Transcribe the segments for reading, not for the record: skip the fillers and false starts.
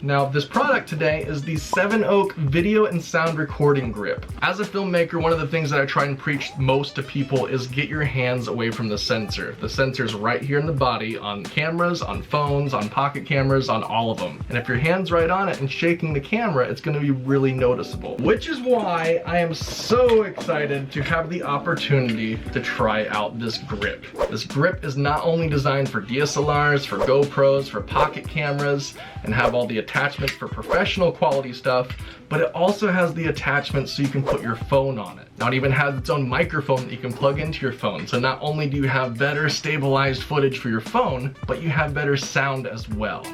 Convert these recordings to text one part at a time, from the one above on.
Now, this product today is the Sevenoak Video and Sound Recording Grip. As a filmmaker, one of the things that I try and preach most to people is get your hands away from the sensor. The sensor's right here in the body, on cameras, on phones, on pocket cameras, on all of them. And if your hand's right on it and shaking the camera, it's gonna be really noticeable. Which is why I am so excited to have the opportunity to try out this grip. This grip is not only designed for DSLRs, for GoPros, for pocket cameras, and have all the attachments for professional quality stuff, but it also has the attachments so you can put your phone on it. Now it even has its own microphone that you can plug into your phone. So not only do you have better stabilized footage for your phone, but you have better sound as well.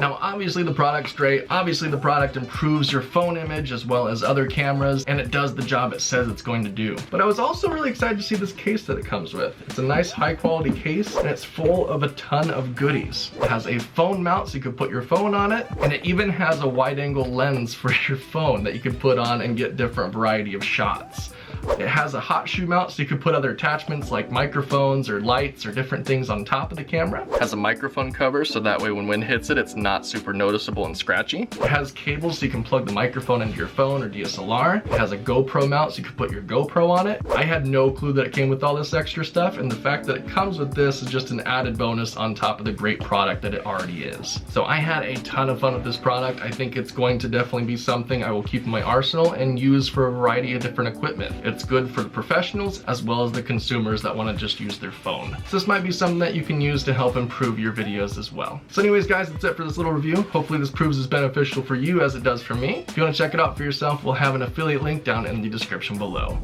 Now, obviously the product's great. Obviously the product improves your phone image as well as other cameras, and it does the job it says it's going to do. But I was also really excited to see this case that it comes with. It's a nice high quality case, and it's full of a ton of goodies. It has a phone mount so you could put your phone on it, and it even has a wide angle lens for your phone that you could put on and get different variety of shots. It has a hot shoe mount so you could put other attachments like microphones or lights or different things on top of the camera. It has a microphone cover so that way when wind hits it, it's not super noticeable and scratchy. It has cables so you can plug the microphone into your phone or DSLR. It has a GoPro mount so you can put your GoPro on it. I had no clue that it came with all this extra stuff, and the fact that it comes with this is just an added bonus on top of the great product that it already is. So I had a ton of fun with this product. I think it's going to definitely be something I will keep in my arsenal and use for a variety of different equipment. It's good for the professionals as well as the consumers that want to just use their phone. So this might be something that you can use to help improve your videos as well. So anyways guys, that's it for this little review. Hopefully this proves as beneficial for you as it does for me. If you want to check it out for yourself, we'll have an affiliate link down in the description below.